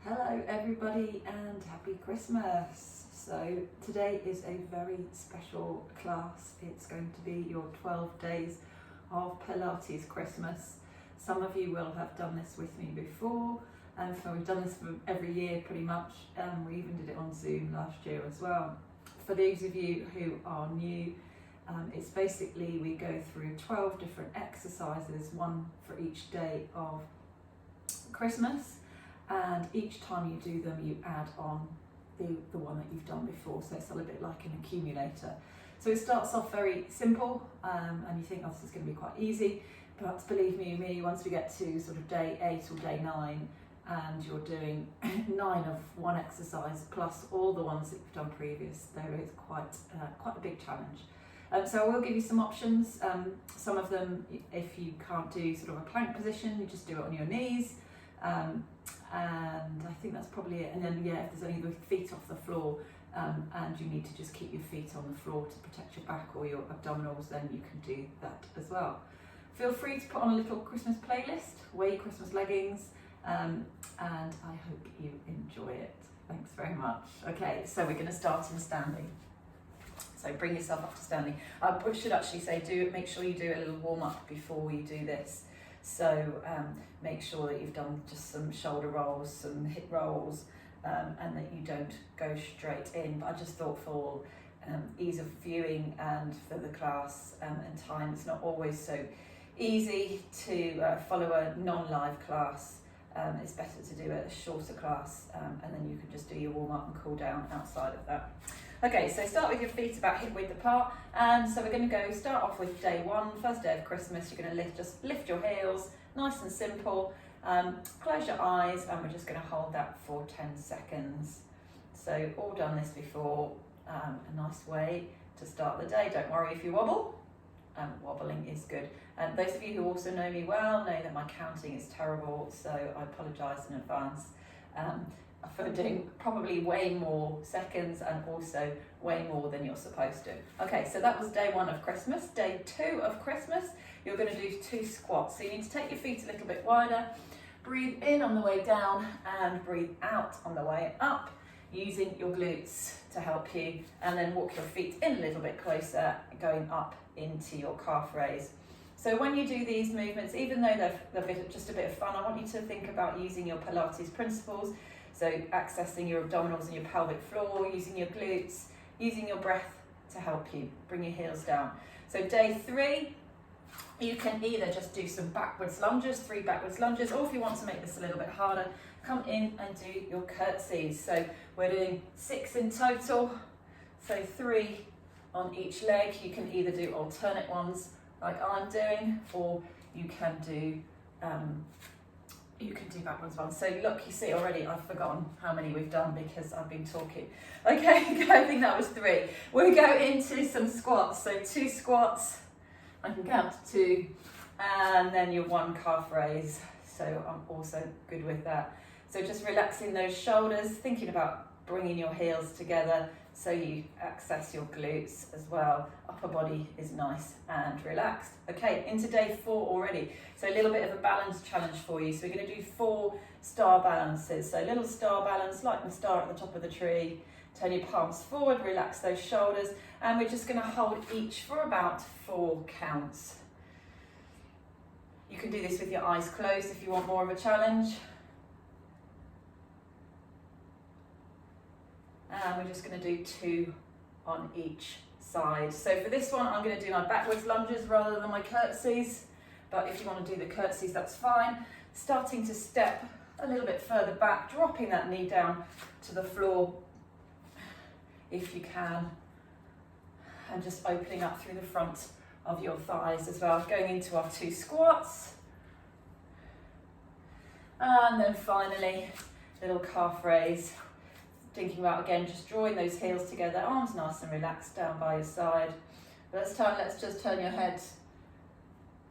Hello everybody and happy Christmas. So today is a very special class. It's going to be your 12 days of Pilates Christmas. Some of you will have done this with me before, and so we've done this for every year pretty much. We even did it on Zoom last year as well. For those of you who are new, it's basically we go through 12 different exercises, one for each day of Christmas. And each time you do them, you add on the one that you've done before, so it's a little bit like an accumulator. So it starts off very simple, and you think, oh, this is going to be quite easy, but believe me, once we get to sort of day 8 or day 9, and you're doing 9 of one exercise plus all the ones that you've done previous, there is quite a big challenge. So I will give you some options. Some of them, if you can't do sort of a plank position, you just do it on your knees. And I think that's probably it. And then if there's only the feet off the floor, and you need to just keep your feet on the floor to protect your back or your abdominals, then you can do that as well. Feel free to put on a little Christmas playlist, wear your Christmas leggings, and I hope you enjoy it. Thanks very much. Okay, so we're going to start in standing. So bring yourself up to standing. I should actually say, make sure you do a little warm up before you do this. So make sure that you've done just some shoulder rolls, some hip rolls, and that you don't go straight in. But I just thought for ease of viewing and for the class and time, it's not always so easy to follow a non-live class. It's better to do a shorter class, and then you can just do your warm-up and cool down outside of that. Okay, so start with your feet about hip width apart, and so we're going to start off with day 1, first day of Christmas. You're going to just lift your heels, nice and simple. Close your eyes, and we're just going to hold that for 10 seconds. So all done this before. A nice way to start the day. Don't worry if you wobble. Wobbling is good. And those of you who also know me well know that my counting is terrible, so I apologise in advance. For doing probably way more seconds and also way more than you're supposed to. Okay, so that was day 1 of Christmas. Day 2 of Christmas, you're going to do 2 squats. So you need to take your feet a little bit wider, breathe in on the way down and breathe out on the way up, using your glutes to help you, and then walk your feet in a little bit closer, going up into your calf raise. So when you do these movements, even though they're just a bit of fun, I want you to think about using your Pilates principles. So accessing your abdominals and your pelvic floor, using your glutes, using your breath to help you bring your heels down. So day 3, you can either just do some backwards lunges, 3 backwards lunges, or if you want to make this a little bit harder, come in and do your curtsies. So we're doing 6 in total, so 3 on each leg. You can either do alternate ones like I'm doing, or you can do backwards ones. So look, you see already I've forgotten how many we've done because I've been talking. Okay, I think that was 3. We'll go into some squats. So 2 squats, I can count to 2, and then your 1 calf raise. So I'm also good with that. So just relaxing those shoulders, thinking about bringing your heels together so you access your glutes as well. Upper body is nice and relaxed. Okay, into day 4 already. So a little bit of a balance challenge for you. So we're going to do 4 star balances. So a little star balance, like the star at the top of the tree. Turn your palms forward, relax those shoulders, and we're just going to hold each for about 4 counts. You can do this with your eyes closed if you want more of a challenge. And we're just going to do 2 on each side. So for this one, I'm going to do my backwards lunges rather than my curtsies. But if you want to do the curtsies, that's fine. Starting to step a little bit further back, dropping that knee down to the floor if you can. And just opening up through the front of your thighs as well. Going into our 2 squats. And then finally, little calf raise. Thinking about, again, just drawing those heels together, arms nice and relaxed down by your side. This time, let's just turn your head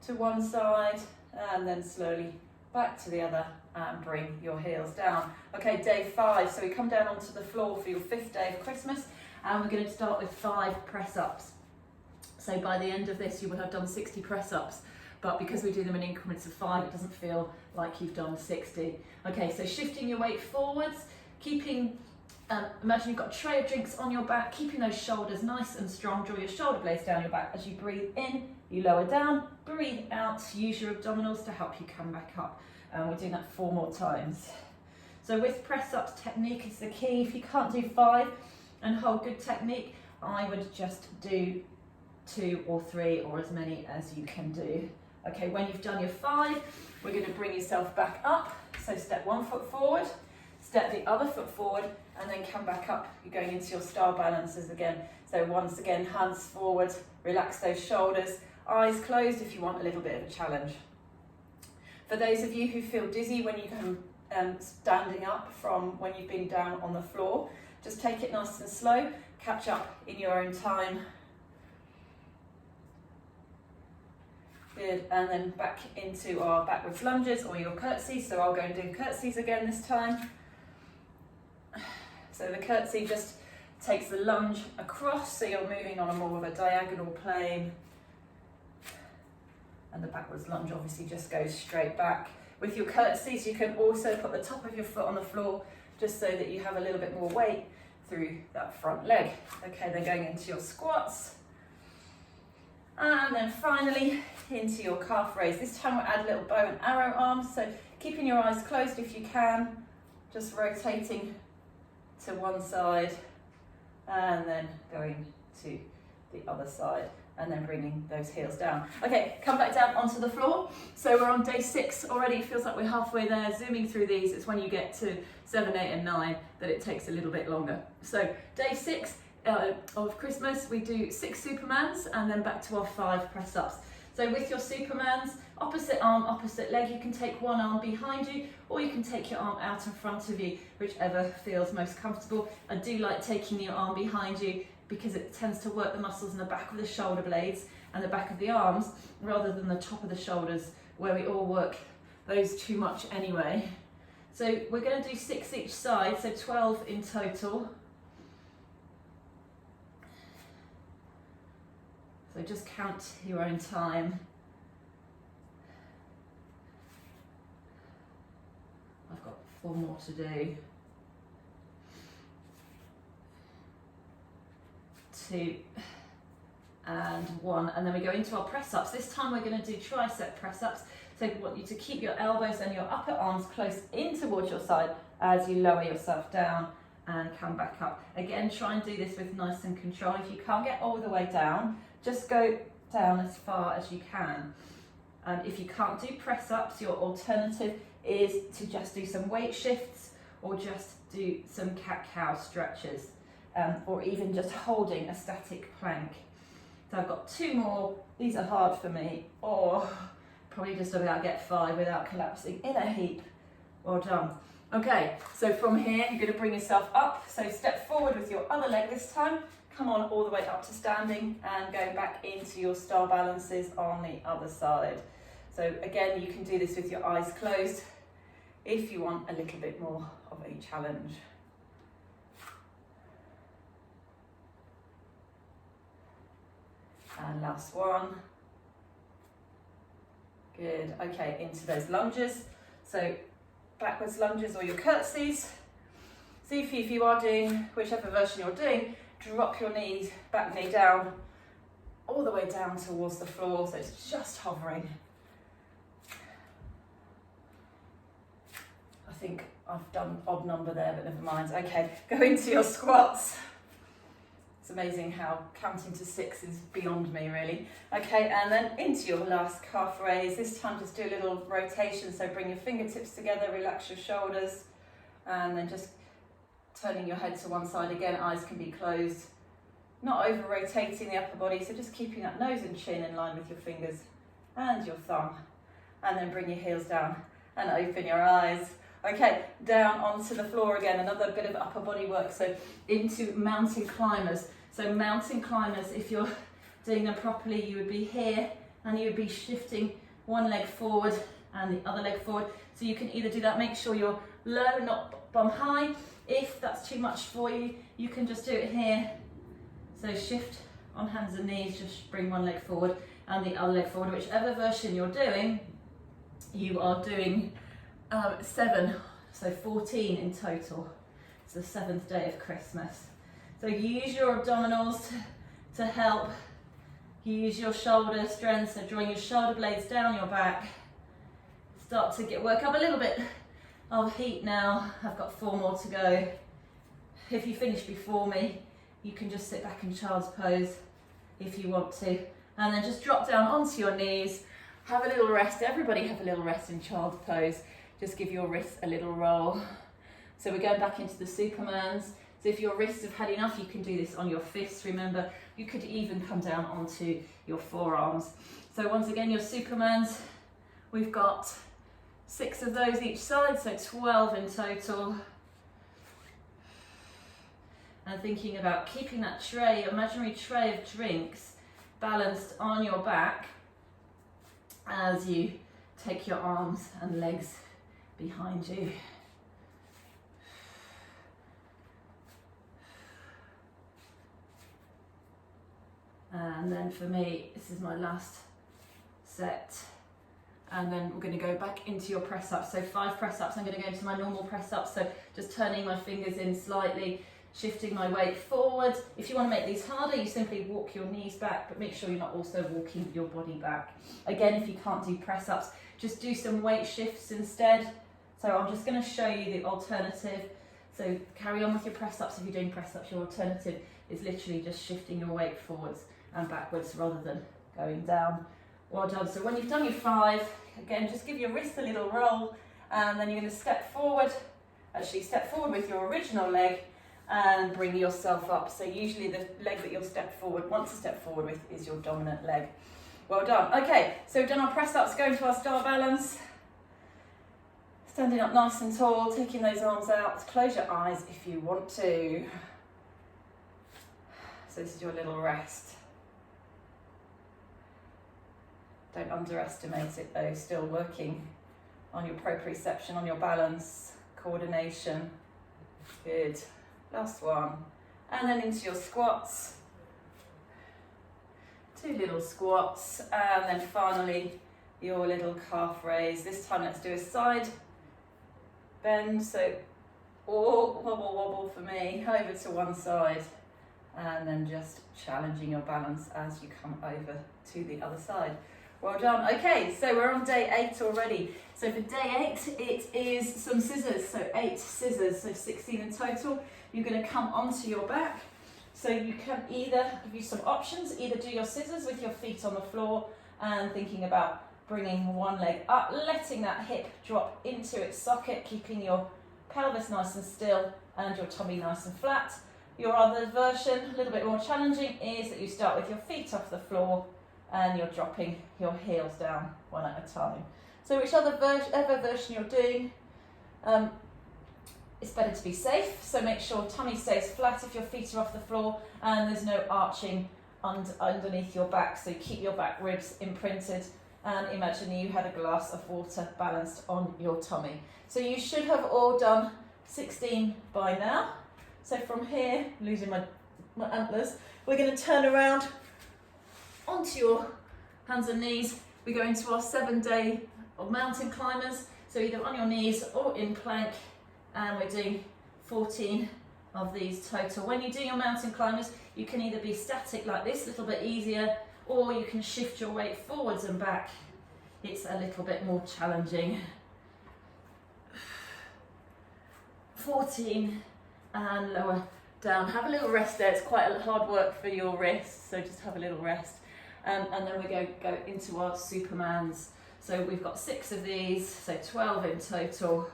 to one side and then slowly back to the other and bring your heels down. Okay, day 5. So we come down onto the floor for your 5th day of Christmas, and we're going to start with 5 press-ups. So by the end of this, you will have done 60 press-ups. but because we do them in increments of 5, it doesn't feel like you've done 60. Okay, so shifting your weight forwards, keeping, imagine you've got a tray of drinks on your back, keeping those shoulders nice and strong. Draw your shoulder blades down your back. As you breathe in, you lower down, breathe out, use your abdominals to help you come back up. And we're doing that 4 more times. So with press ups, technique is the key. If you can't do 5 and hold good technique, I would just do 2 or 3 or as many as you can do. Okay, when you've done your 5, we're going to bring yourself back up. So step 1 foot forward, step the other foot forward, and then come back up. You're going into your star balances again. So once again, hands forward, relax those shoulders, eyes closed if you want a little bit of a challenge. For those of you who feel dizzy when you come standing up from when you've been down on the floor, just take it nice and slow, catch up in your own time. Good, and then back into our backwards lunges or your curtsies. So I'll go and do curtsies again this time. So the curtsy just takes the lunge across, so you're moving on a more of a diagonal plane. And the backwards lunge obviously just goes straight back. With your curtsies, you can also put the top of your foot on the floor just so that you have a little bit more weight through that front leg. Okay, then going into your squats. And then finally into your calf raise. This time we'll add a little bow and arrow arms. So keeping your eyes closed if you can, just rotating to one side and then going to the other side. And then bringing those heels down. Okay, come back down onto the floor. So we're on day 6 already. It feels like we're halfway there. Zooming through these, it's when you get to 7, 8 and 9 that it takes a little bit longer. So day 6 of Christmas, we do 6 Supermans and then back to our 5 press ups. So with your Supermans, opposite arm, opposite leg, you can take one arm behind you or you can take your arm out in front of you, whichever feels most comfortable. I do like taking your arm behind you because it tends to work the muscles in the back of the shoulder blades and the back of the arms rather than the top of the shoulders where we all work those too much anyway. So we're going to do 6 each side, so 12 in total. So just count your own time. I've got 4 more to do. 2 and 1, and then we go into our press ups. This time we're going to do tricep press ups. So I want you to keep your elbows and your upper arms close in towards your side as you lower yourself down and come back up. Again, try and do this with nice and control. If you can't get all the way down, just go down as far as you can. And if you can't do press ups, your alternative is to just do some weight shifts or just do some cat-cow stretches. Or even just holding a static plank. So I've got 2 more. These are hard for me. Or probably just about get 5 without collapsing in a heap. Well done. Okay, so from here you're going to bring yourself up. So step forward with your other leg this time. Come on all the way up to standing and go back into your star balances on the other side. So again, you can do this with your eyes closed if you want a little bit more of a challenge. And last one. Good. Okay, into those lunges. So backwards lunges or your curtsies. See if you are doing whichever version you're doing, drop your knees, back knee down, all the way down towards the floor. So it's just hovering. I think I've done odd number there, but never mind. Okay, go into your squats. It's amazing how counting to 6 is beyond me, really. Okay, and then into your last calf raise. This time just do a little rotation, so bring your fingertips together, relax your shoulders, and then just turning your head to one side. Again, eyes can be closed. Not over rotating the upper body, so just keeping that nose and chin in line with your fingers and your thumb. And then bring your heels down and open your eyes. Okay, down onto the floor again, another bit of upper body work, so into mountain climbers. So mountain climbers, if you're doing them properly, you would be here and you would be shifting one leg forward and the other leg forward. So you can either do that, make sure you're low, not bum high. If that's too much for you, you can just do it here. So shift on hands and knees, just bring one leg forward and the other leg forward. Whichever version you're doing, you are doing 7, so 14 in total. It's the 7th day of Christmas. So you use your abdominals to help. You use your shoulder strength, so drawing your shoulder blades down your back. Start to work up a little bit of heat now. I've got 4 more to go. If you finish before me, you can just sit back in child's pose if you want to. And then just drop down onto your knees. Have a little rest. Everybody have a little rest in child's pose. Just give your wrists a little roll. So we're going back into the Supermans. So if your wrists have had enough, you can do this on your fists. Remember, you could even come down onto your forearms. So once again, your Supermans, we've got 6 of those each side, so 12 in total. And thinking about keeping that tray, imaginary tray of drinks, balanced on your back as you take your arms and legs behind you. And then for me, this is my last set. And then we're going to go back into your press ups. So 5 press ups. I'm going to go into my normal press ups. So just turning my fingers in slightly, shifting my weight forward. If you want to make these harder, you simply walk your knees back, but make sure you're not also walking your body back. Again, if you can't do press ups, just do some weight shifts instead. So I'm just going to show you the alternative. So carry on with your press ups. If you're doing press ups, your alternative is literally just shifting your weight forwards and backwards rather than going down. Well done. So when you've done your 5, again, just give your wrist a little roll, and then you're going to step forward. Actually, step forward with your original leg and bring yourself up. So usually the leg that you'll want to step forward with is your dominant leg. Well done. Okay, so we've done our press ups, going to our star balance. Standing up nice and tall, taking those arms out. Close your eyes if you want to. So this is your little rest. Don't underestimate it though, still working on your proprioception, on your balance, coordination. Good. Last one. And then into your squats. 2 little squats, and then finally your little calf raise. This time let's do a side bend, so wobble wobble for me, over to one side, and then just challenging your balance as you come over to the other side. Well done. Okay, so we're on day 8 already. So for day 8, it is some scissors, so 8 scissors, so 16 in total. You're going to come onto your back. So you can either, give you some options, either do your scissors with your feet on the floor and thinking about bringing one leg up, letting that hip drop into its socket, keeping your pelvis nice and still and your tummy nice and flat. Your other version, a little bit more challenging, is that you start with your feet off the floor and you're dropping your heels down one at a time. So whichever version you're doing, it's better to be safe, so make sure tummy stays flat if your feet are off the floor and there's no arching underneath your back, so keep your back ribs imprinted, and imagine you had a glass of water balanced on your tummy. So you should have all done 16 by now. So from here, losing my antlers, we're going to turn around onto your hands and knees. We go into our 7-day of mountain climbers, so either on your knees or in plank, and we're doing 14 of these total. When you do your mountain climbers, you can either be static like this, a little bit easier, or you can shift your weight forwards and back. It's a little bit more challenging. 14 and lower down. Have a little rest there. It's quite a hard work for your wrists, so just have a little rest. And then we go into our Supermans. So we've got 6 of these, so 12 in total.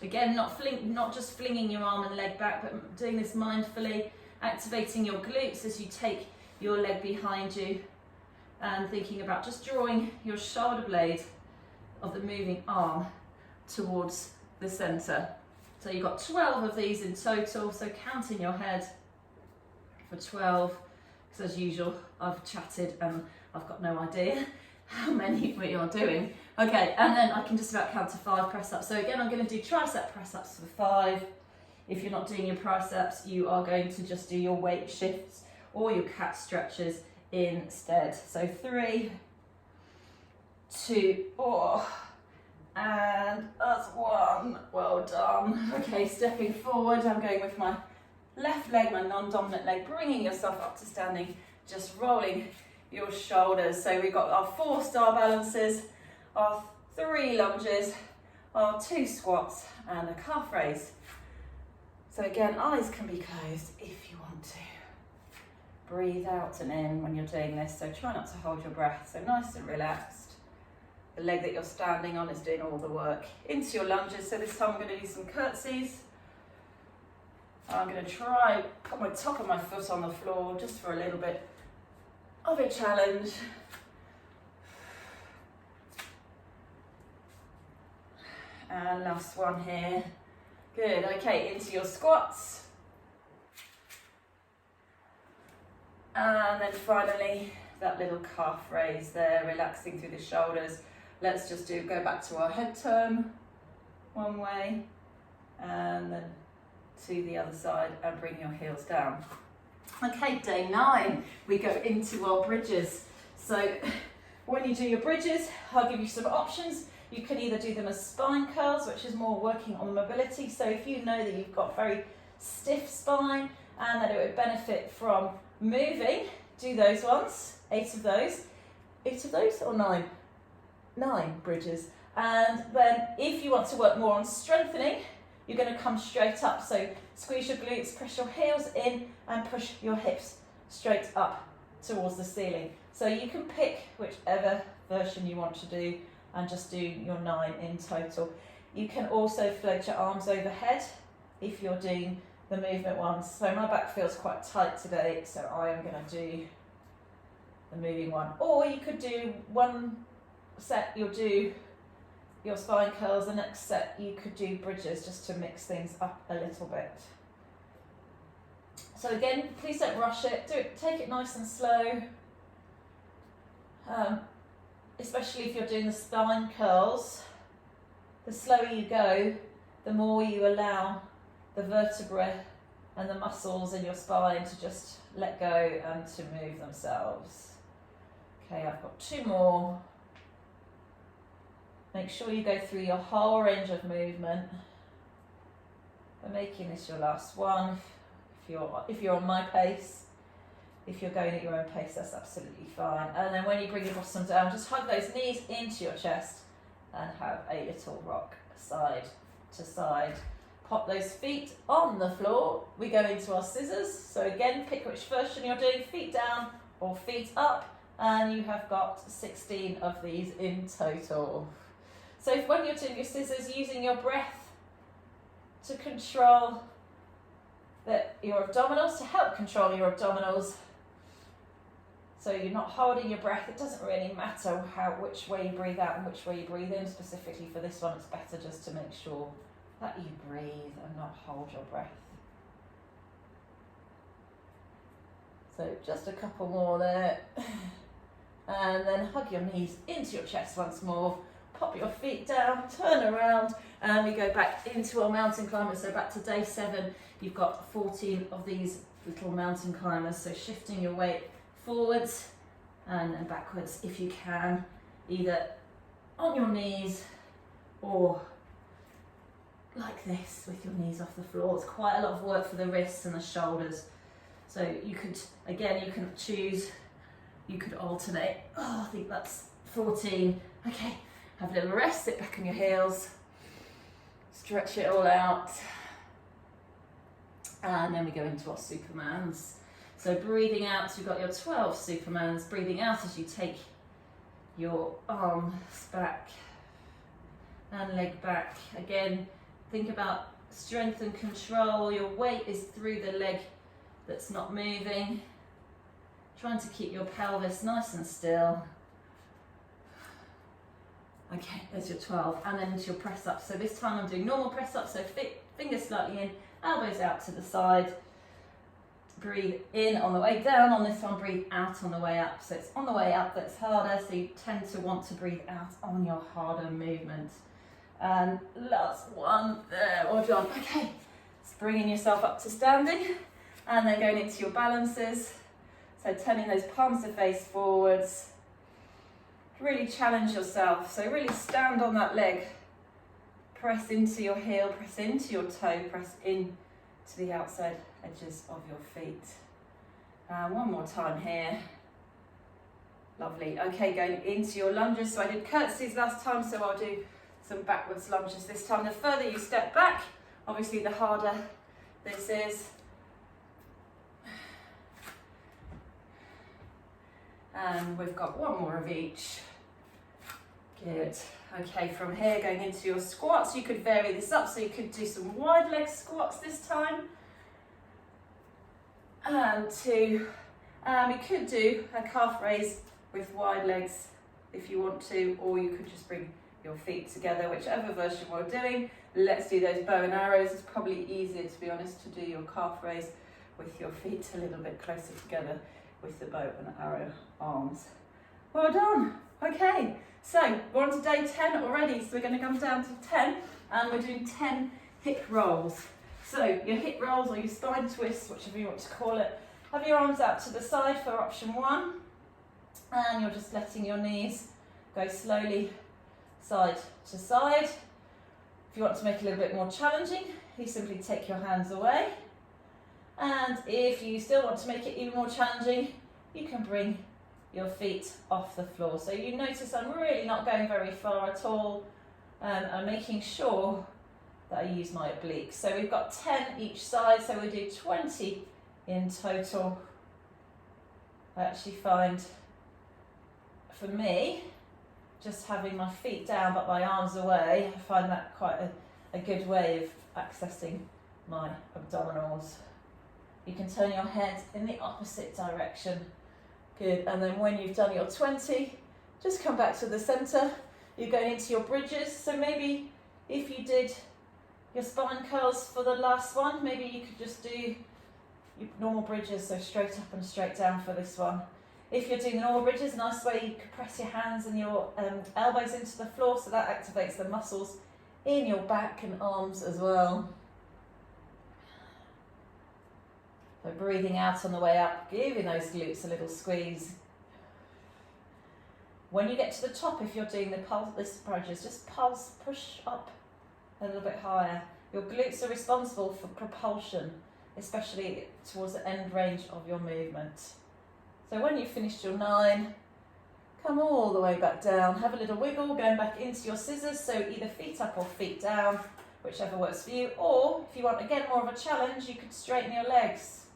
Again, not just flinging your arm and leg back, but doing this mindfully, activating your glutes as you take your leg behind you, and thinking about just drawing your shoulder blade of the moving arm towards the centre. So you've got 12 of these in total, so count in your head for 12, because as usual, I've chatted and I've got no idea how many we are doing. Okay, and then I can just about count to 5 press-ups. So again, I'm going to do tricep press-ups for 5. If you're not doing your triceps, you are going to just do your weight shifts or your cat stretches instead. So 3, 2, and that's 1. Well done. Okay, stepping forward, I'm going with my left leg, my non-dominant leg, bringing yourself up to standing, just rolling your shoulders. So we've got our 4 star balances, our 3 lunges, our 2 squats, and a calf raise. So again, eyes can be closed if you want to. Breathe out and in when you're doing this, so try not to hold your breath, so nice and relaxed. The leg that you're standing on is doing all the work. Into your lunges, so this time I'm going to do some curtsies. I'm going to try put my top of my foot on the floor just for a little bit of a challenge. And last one here. Good, okay, into your squats. And then finally, that little calf raise there, relaxing through the shoulders. Let's just go back to our head turn, one way, and then to the other side, and bring your heels down. Okay, day 9, we go into our bridges. So when you do your bridges, I'll give you some options. You can either do them as spine curls, which is more working on mobility. So if you know that you've got very stiff spine and that it would benefit from moving, do those ones, 8 of those. 8 of those or 9? 9 bridges. And then if you want to work more on strengthening, you're going to come straight up. So squeeze your glutes, press your heels in and push your hips straight up towards the ceiling. So you can pick whichever version you want to do and just do your 9 in total. You can also float your arms overhead if you're doing the movement ones. So my back feels quite tight today, so I am going to do the moving one. Or you could do one set, you'll do your spine curls, the next set you could do bridges just to mix things up a little bit. So again, please don't rush it, take it nice and slow. Especially if you're doing the spine curls, the slower you go, the more you allow the vertebrae and the muscles in your spine to just let go and to move themselves. Okay, I've got 2 more. Make sure you go through your whole range of movement. By making this your last one, if you're on my pace, if you're going at your own pace, that's absolutely fine. And then when you bring your bottom down, just hug those knees into your chest and have a little rock side to side. Pop those feet on the floor. We go into our scissors. So again, pick which version you're doing, feet down or feet up. And you have got 16 of these in total. So if when you're doing your scissors, using your breath to control your abdominals, to help control your abdominals. So you're not holding your breath. It doesn't really matter which way you breathe out and which way you breathe in. Specifically for this one, it's better just to make sure that you breathe and not hold your breath. So just a couple more there. And then hug your knees into your chest once more. Pop your feet down, turn around, and we go back into our mountain climbers. So back to day 7, you've got 14 of these little mountain climbers. So shifting your weight forwards and backwards if you can, either on your knees or like this with your knees off the floor. It's quite a lot of work for the wrists and the shoulders. So you could, again, you can choose, you could alternate. Oh, I think that's 14. Okay, have a little rest, sit back on your heels, stretch it all out. And then we go into our Supermans. So breathing out, so you've got your 12 Supermans. Breathing out as you take your arms back and leg back. Again, think about strength and control. Your weight is through the leg that's not moving. Trying to keep your pelvis nice and still. Okay, there's your 12. And then into your press up. So this time I'm doing normal press up. So fingers slightly in, elbows out to the side. Breathe in on the way down. On this one, breathe out on the way up. So it's on the way up that's harder, so you tend to want to breathe out on your harder movement. And last one there, well done. Okay, it's bringing yourself up to standing and then going into your balances. So turning those palms to face forwards. Really challenge yourself. So really stand on that leg. Press into your heel, press into your toe, press in to the outside edges of your feet. One more time here. Lovely. Okay, going into your lunges. So I did curtsies last time, so I'll do some backwards lunges this time. The further you step back, obviously the harder this is. And we've got one more of each. Good. Okay, from here going into your squats, you could vary this up, so you could do some wide leg squats this time. And we could do a calf raise with wide legs if you want to, or you could just bring your feet together, whichever version we're doing. Let's do those bow and arrows. It's probably easier, to be honest, to do your calf raise with your feet a little bit closer together with the bow and arrow arms. Well done. Okay, so we're on to day 10 already, so we're going to come down to 10 and we're doing 10 hip rolls. So your hip rolls or your spine twists, whichever you want to call it, have your arms out to the side for option 1, and you're just letting your knees go slowly side to side. If you want to make it a little bit more challenging, you simply take your hands away, and if you still want to make it even more challenging, you can bring your feet off the floor. So you notice I'm really not going very far at all. I'm making sure that I use my obliques. So we've got 10 each side, so we do 20 in total. I actually find, for me, just having my feet down but my arms away, I find that quite a good way of accessing my abdominals. You can turn your head in the opposite direction. Good, and then when you've done your 20, just come back to the centre. You're going into your bridges, so maybe if you did your spine curls for the last one, maybe you could just do your normal bridges, so straight up and straight down for this one. If you're doing the normal bridges, nice way you could press your hands and your elbows into the floor, so that activates the muscles in your back and arms as well. So breathing out on the way up, giving those glutes a little squeeze. When you get to the top, if you're doing the this bridges, just push up a little bit higher. Your glutes are responsible for propulsion, especially towards the end range of your movement. So when you've finished your 9, come all the way back down. Have a little wiggle, going back into your scissors, so either feet up or feet down, whichever works for you. Or if you want, again, more of a challenge, you could straighten your legs.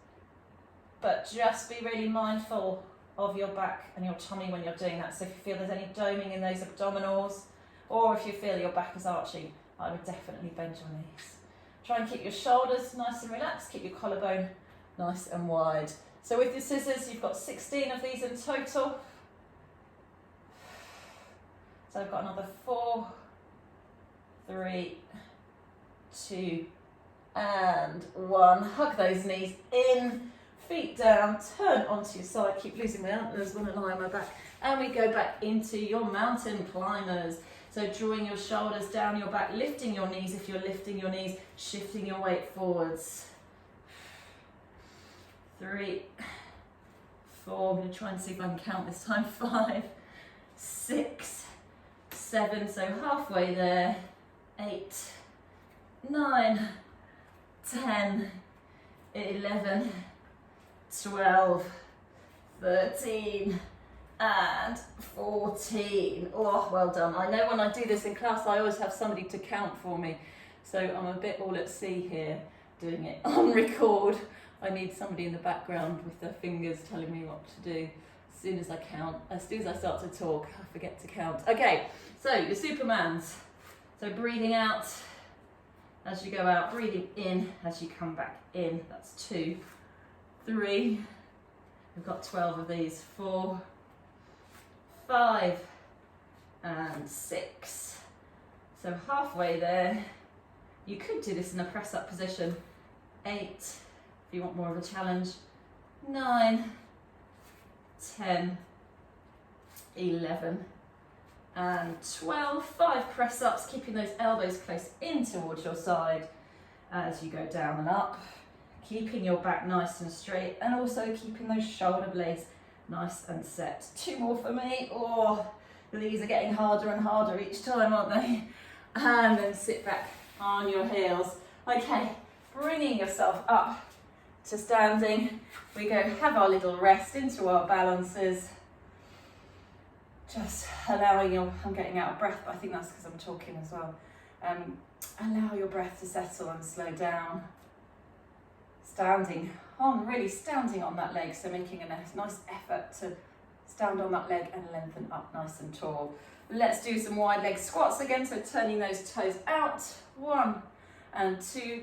But just be really mindful of your back and your tummy when you're doing that. So if you feel there's any doming in those abdominals, or if you feel your back is arching, I would definitely bend your knees. Try and keep your shoulders nice and relaxed, keep your collarbone nice and wide. So with your scissors, you've got 16 of these in total. So I've got another 4, 3, 2, and 1. Hug those knees in, feet down, turn onto your side, keep losing my antlers when I lie on my back, and we go back into your mountain climbers. So drawing your shoulders down your back, lifting your knees if you're lifting your knees, shifting your weight forwards. 3, 4, I'm going to try and see if I can count this time, 5, 6, 7, so halfway there, 8, 9, 10, 11, 12, 13, and 14. Oh, well done. I know when I do this in class, I always have somebody to count for me. So I'm a bit all at sea here, doing it on record. I need somebody in the background with their fingers telling me what to do. As soon as I count, as soon as I start to talk, I forget to count. Okay, so your Supermans. So breathing out as you go out, breathing in as you come back in. That's 2, 3, we've got 12 of these, 4, 5, and 6. So halfway there. You could do this in a press up position. 8, if you want more of a challenge. 9, 10, 11, and 12. 5 press ups, keeping those elbows close in towards your side as you go down and up. keeping your back nice and straight and also keeping those shoulder blades nice and set. 2 more for me. Oh, these are getting harder and harder each time, aren't they? And then sit back on your heels. Okay, bringing yourself up to standing. We go have our little rest into our balances. Just allowing I'm getting out of breath, but I think that's because I'm talking as well. Allow your breath to settle and slow down. Really standing on that leg, so making a nice effort to stand on that leg and lengthen up nice and tall. Let's do some wide leg squats again, so turning those toes out. 1 and 2,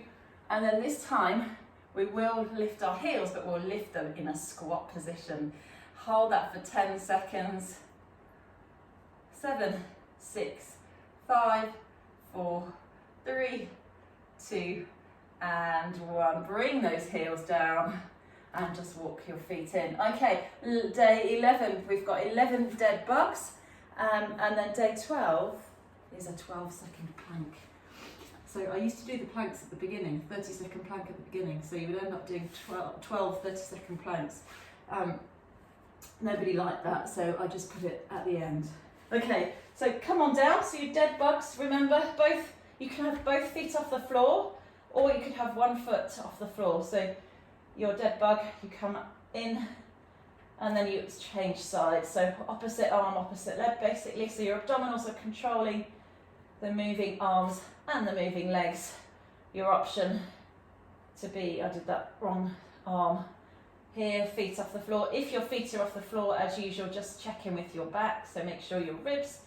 and then this time we will lift our heels, but we'll lift them in a squat position. Hold that for 10 seconds. 7, 6, 5, 4, 3, 2, and 1. Bring those heels down and just walk your feet in. Okay, day 11, we've got 11 dead bugs, and then day 12 is a 12-second plank. So I used to do the planks at the beginning, 30-second plank at the beginning, so you would end up doing 12 30-second planks. Nobody liked that, so I just put it at the end. Okay, so come on down, so your dead bugs, remember, you can have both feet off the floor, or you could have 1 foot off the floor. So your dead bug, you come in, and then you change sides. So opposite arm, opposite leg, basically. So your abdominals are controlling the moving arms and the moving legs. Your option to be, I did that wrong arm here, feet off the floor. If your feet are off the floor, as usual, just check in with your back. So make sure your ribs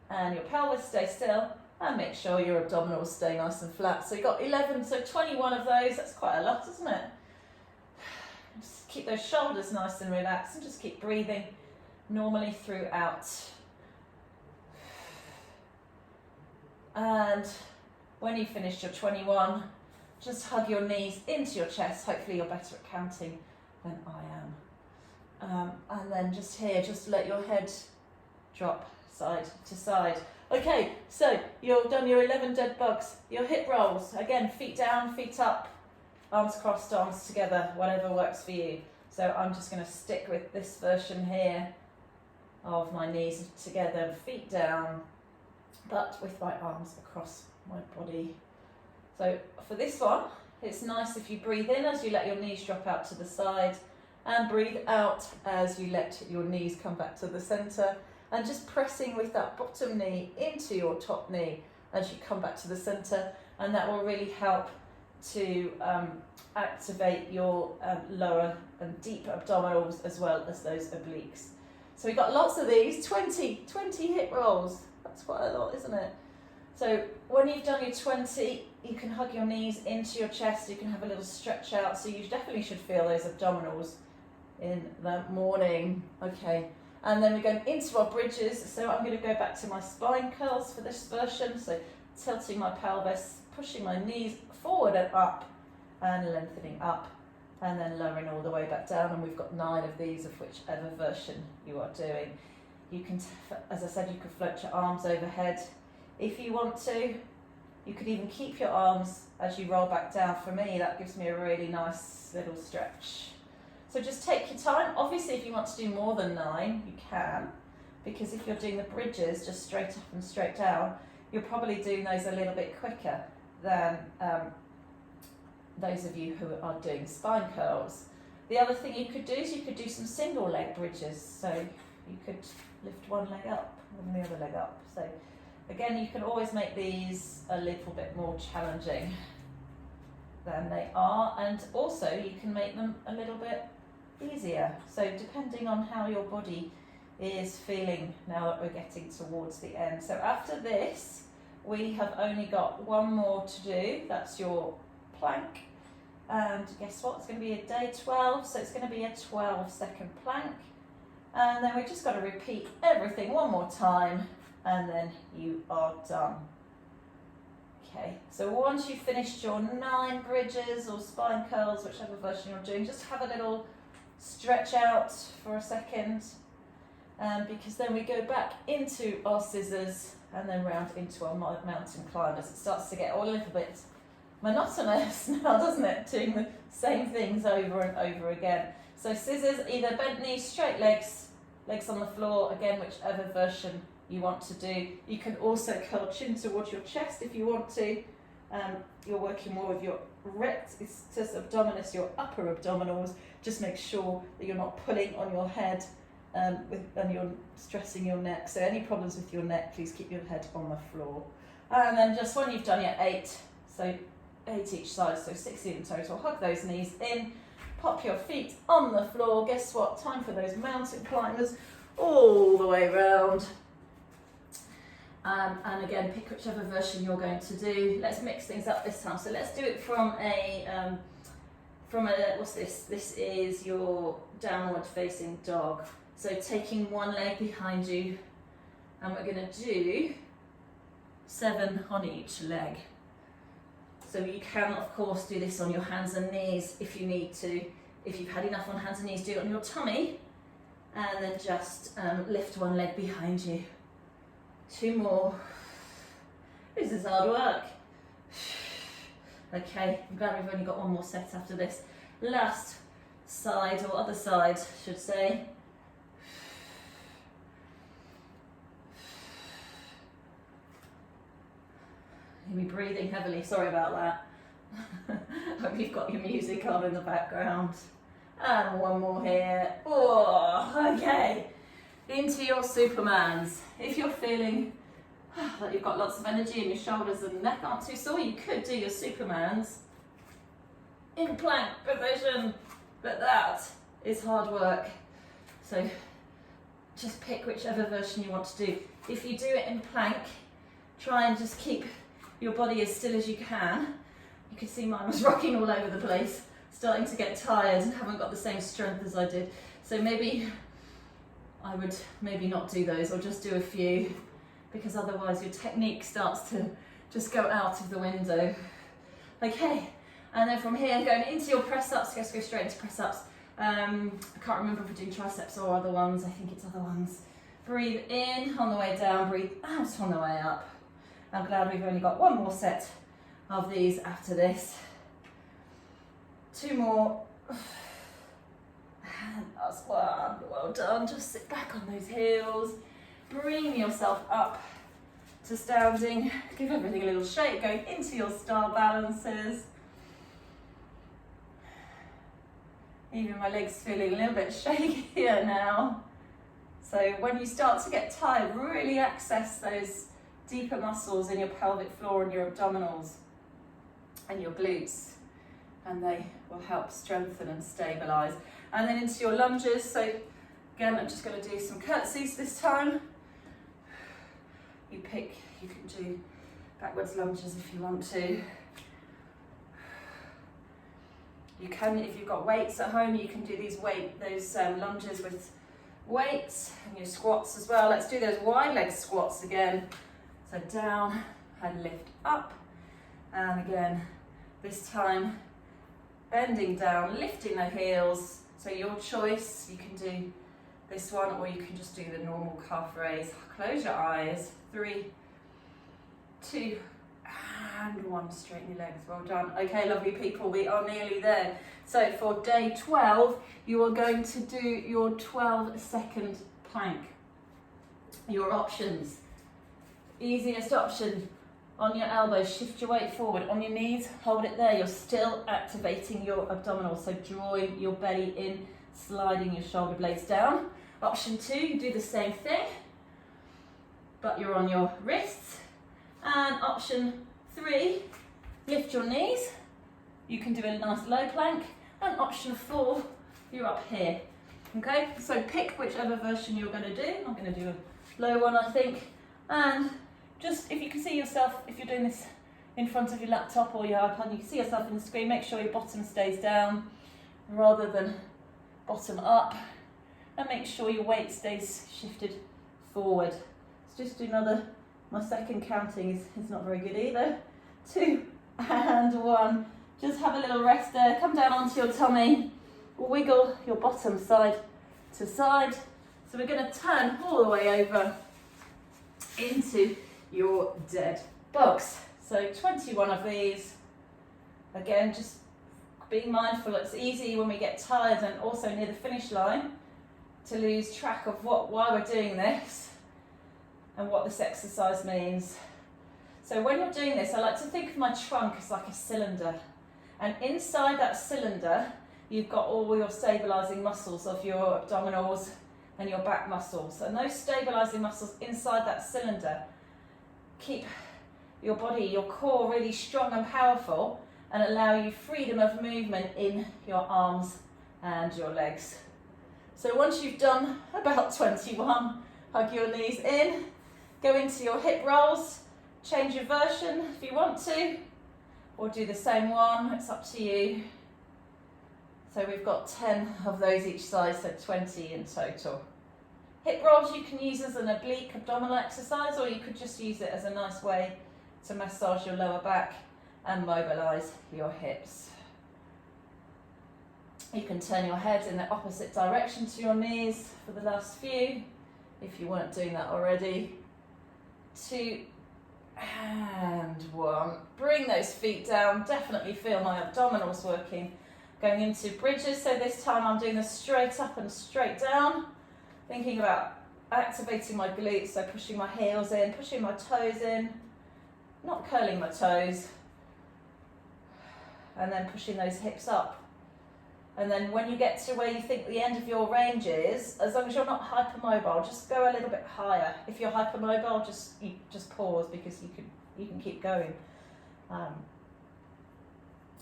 and your pelvis stay still, and make sure your abdominals stay nice and flat. So you've got 11, so 21 of those. That's quite a lot, isn't it? Just keep those shoulders nice and relaxed, and just keep breathing normally throughout. And when you finish your 21, just hug your knees into your chest. Hopefully you're better at counting than I am. And then just here, just let your head drop side to side. Okay, so you've done your 11 dead bugs. Your hip rolls, again, feet down, feet up, arms crossed, arms together, whatever works for you. So I'm just going to stick with this version here of my knees together, feet down, but with my arms across my body. So for this one, it's nice if you breathe in as you let your knees drop out to the side, and breathe out as you let your knees come back to the centre, and just pressing with that bottom knee into your top knee as you come back to the centre, and that will really help to activate your lower and deep abdominals as well as those obliques. So we've got lots of these, 20 hip rolls. That's quite a lot, isn't it? So when you've done your 20, you can hug your knees into your chest, you can have a little stretch out, so you definitely should feel those abdominals in the morning. Okay, and then we're going into our bridges, so I'm going to go back to my spine curls for this version, so tilting my pelvis, pushing my knees forward and up, and lengthening up, and then lowering all the way back down, and we've got 9 of these of whichever version you are doing. You can, as I said, you could float your arms overhead if you want to. You could even keep your arms as you roll back down. For me, that gives me a really nice little stretch. So just take your time. Obviously, if you want to do more than 9, you can, because if you're doing the bridges just straight up and straight down, you're probably doing those a little bit quicker than those of you who are doing spine curls. The other thing you could do is you could do some single leg bridges. So you could lift one leg up and the other leg up. So again, you can always make these a little bit more challenging than they are, and also you can make them a little bit easier. So depending on how your body is feeling now that we're getting towards the end. So after this, we have only got 1 more to do. That's your plank. And guess what? It's going to be a day 12, so it's going to be a 12-second plank. And then we've just got to repeat everything 1 more time, and then you are done. Okay, so once you've finished your 9 bridges or spine curls, whichever version you're doing, just have a little stretch out for a second, because then we go back into our scissors and then round into our mountain climbers. It starts to get all a little bit monotonous now, doesn't it? Doing the same things over and over again. So scissors, either bent knees, straight legs, legs on the floor, again, whichever version you want to do. You can also curl chin towards your chest if you want to. You're working more with your rectus abdominis, your upper abdominals. Just make sure that you're not pulling on your head and you're stressing your neck. So any problems with your neck, please keep your head on the floor. And then just when you've done your 8, so 8 each side, so 16 in total, hug those knees in, pop your feet on the floor. Guess what? Time for those mountain climbers all the way around. And again, pick whichever version you're going to do. Let's mix things up this time. So let's do it from a what's this? This is your downward facing dog. So taking one leg behind you, and we're going to do 7 on each leg. So you can, of course, do this on your hands and knees if you need to. If you've had enough on hands and knees, do it on your tummy, and then just lift one leg behind you. 2 more. This is hard work. Okay, I'm glad we've only got 1 more set after this. Last side, or other side, I should say. You'll be breathing heavily, sorry about that. Hope you've got your music on in the background. And 1 more here. Oh, okay. Into your Supermans. If you're feeling that you've got lots of energy and your shoulders and neck aren't too sore, you could do your Supermans in plank position, but that is hard work. So just pick whichever version you want to do. If you do it in plank, try and just keep your body as still as you can. You can see mine was rocking all over the place, starting to get tired and haven't got the same strength as I did. So maybe I would not do those, or just do a few, because otherwise your technique starts to just go out of the window. Okay, and then from here, going into your press-ups, let's go straight into press-ups. I can't remember if we're doing triceps or other ones, I think it's other ones. Breathe in on the way down, breathe out on the way up. I'm glad we've only got 1 more set of these after this. 2 more. And that's 1, well done. Just sit back on those heels. Bring yourself up to standing. Give everything a little shake, going into your star balances. Even my legs feeling a little bit shakier now. So when you start to get tired, really access those deeper muscles in your pelvic floor and your abdominals and your glutes, and they will help strengthen and stabilize. And then into your lunges. So again, I'm just going to do some curtsies this time. You pick, you can do backwards lunges if you want to. You can, if you've got weights at home, you can do those lunges with weights, and your squats as well. Let's do those wide leg squats again. So down and lift up, and again, this time bending down, lifting the heels. So your choice, you can do this one, or you can just do the normal calf raise. Close your eyes. 3, 2, and 1. Straighten your legs. Well done. Okay, lovely people, we are nearly there. So for day 12, you are going to do your 12-second plank. Your options. Easiest option, on your elbows, shift your weight forward. On your knees, hold it there. You're still activating your abdominals, so drawing your belly in, sliding your shoulder blades down. Option 2, you do the same thing, but you're on your wrists. And option 3, lift your knees. You can do a nice low plank. And option 4, you're up here. Okay, so pick whichever version you're going to do. I'm going to do a low one, I think. And just, if you can see yourself, if you're doing this in front of your laptop or your iPad, you can see yourself in the screen, make sure your bottom stays down rather than bottom up, and make sure your weight stays shifted forward. Let's just do another, my second counting is not very good either. 2 and 1. Just have a little rest there, come down onto your tummy, wiggle your bottom side to side. So we're going to turn all the way over into your dead bugs. So 21 of these. Again, just being mindful, it's easy when we get tired and also near the finish line to lose track of why we're doing this and what this exercise means. So when you're doing this, I like to think of my trunk as like a cylinder, and inside that cylinder you've got all your stabilising muscles of your abdominals and your back muscles, and those stabilising muscles inside that cylinder keep your body, your core really strong and powerful, and allow you freedom of movement in your arms and your legs. So once you've done about 21, hug your knees in, go into your hip rolls, change your version if you want to, or do the same one, it's up to you. So we've got 10 of those each side, so 20 in total. Hip rolls you can use as an oblique abdominal exercise, or you could just use it as a nice way to massage your lower back and mobilise your hips. You can turn your head in the opposite direction to your knees for the last few, if you weren't doing that already. 2 and 1. Bring those feet down, definitely feel my abdominals working. Going into bridges, so this time I'm doing this straight up and straight down. Thinking about activating my glutes, so pushing my heels in, pushing my toes in, not curling my toes, and then pushing those hips up. And then when you get to where you think the end of your range is, as long as you're not hypermobile, just go a little bit higher. If you're hypermobile, just pause, because you can keep going. Okay,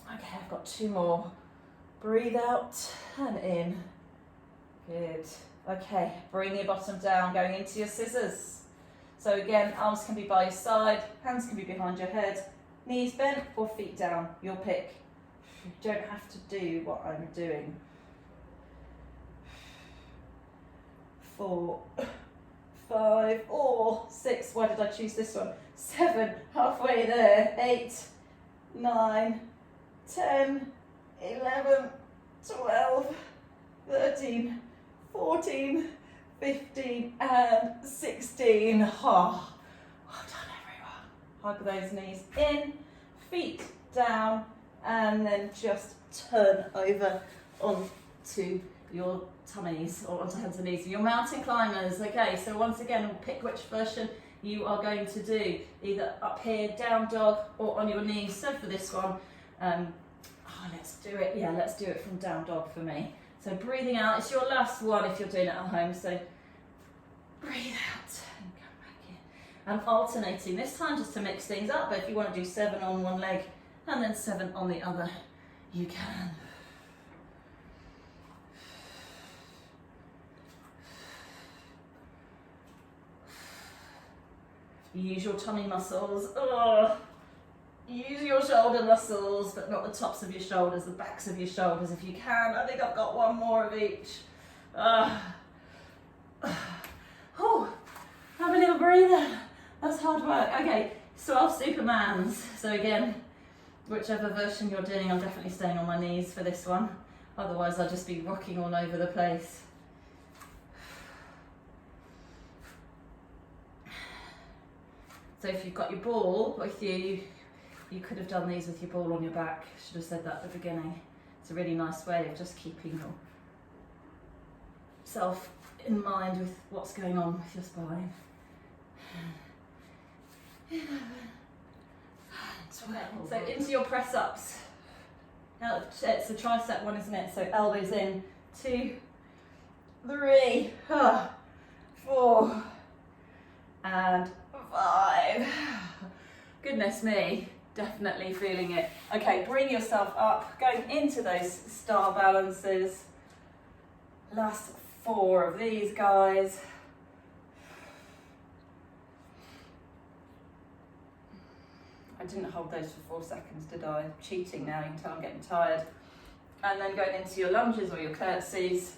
I've got 2 more. Breathe out and in. Good. Okay, bring your bottom down, going into your scissors. So again, arms can be by your side, hands can be behind your head, knees bent or feet down, your pick. You don't have to do what I'm doing. 4, 5, or 6, why did I choose this one? 7, halfway there, 8, 9, 10, 11, 12, 13, 14, 15 and 16. Oh, well done everyone. Hug those knees in, feet down, and then just turn over onto your tummies or onto hands and knees. Your mountain climbers. Okay, so once again, pick which version you are going to do, either up here, down dog, or on your knees. So for this one, let's do it. Yeah, let's do it from down dog for me. So breathing out, it's your last one if you're doing it at home. So breathe out and come back in. And alternating this time just to mix things up. But if you want to do 7 on one leg and then 7 on the other, you can. Use your tummy muscles. Use your shoulder muscles, but not the tops of your shoulders, the backs of your shoulders if you can. I think I've got 1 more of each. Have a little breather. That's hard work. Okay, 12 Supermans. So again, whichever version you're doing, I'm definitely staying on my knees for this one. Otherwise I'll just be rocking all over the place. So if you've got your ball with you, you could have done these with your ball on your back. Should have said that at the beginning. It's a really nice way of just keeping yourself in mind with what's going on with your spine. 11, 12. So into your press ups. Now it's a tricep one, isn't it? So elbows in. 2, 3, 4, and 5. Goodness me. Definitely feeling it. Okay, bring yourself up, going into those star balances. Last 4 of these guys. I didn't hold those for 4 seconds, did I? I'm cheating now, you can tell I'm getting tired. And then going into your lunges or your curtsies.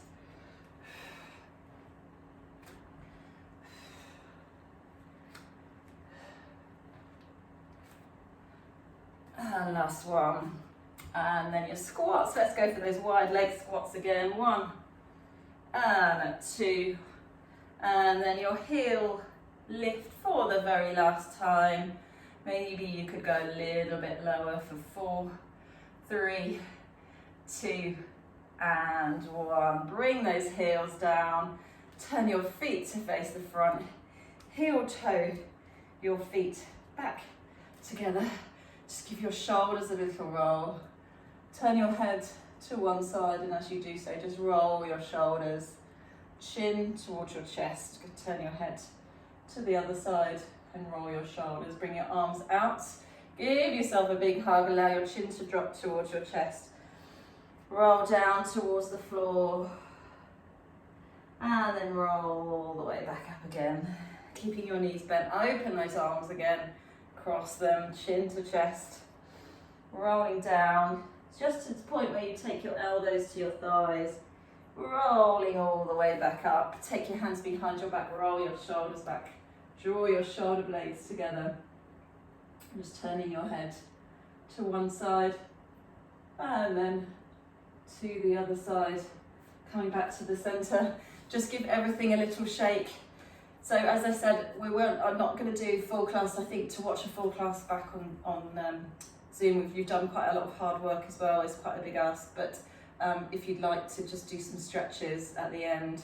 And last one. And then your squats. Let's go for those wide leg squats again. 1 and 2. And then your heel lift for the very last time. Maybe you could go a little bit lower for 4 3, 2, and 1. Bring those heels down. Turn your feet to face the front. Heel toe your feet back together. Just give your shoulders a little roll. Turn your head to one side, and as you do so, just roll your shoulders. Chin towards your chest. Turn your head to the other side and roll your shoulders. Bring your arms out. Give yourself a big hug. Allow your chin to drop towards your chest. Roll down towards the floor. And then roll all the way back up again. Keeping your knees bent. Open those arms again. Cross them, chin to chest. Rolling down. Just to the point where you take your elbows to your thighs. Rolling all the way back up. Take your hands behind your back. Roll your shoulders back. Draw your shoulder blades together. Just turning your head to one side and then to the other side. Coming back to the center. Just give everything a little shake. So as I said, I'm not going to do full class. I think to watch a full class back on Zoom, you've done quite a lot of hard work as well. It's quite a big ask, but if you'd like to just do some stretches at the end,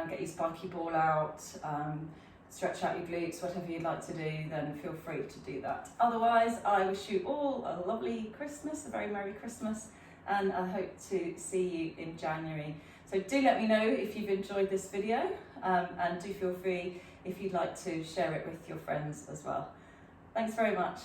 get your spiky ball out, stretch out your glutes, whatever you'd like to do, then feel free to do that. Otherwise, I wish you all a lovely Christmas, a very Merry Christmas, and I hope to see you in January. So do let me know if you've enjoyed this video, and do feel free if you'd like to share it with your friends as well. Thanks very much.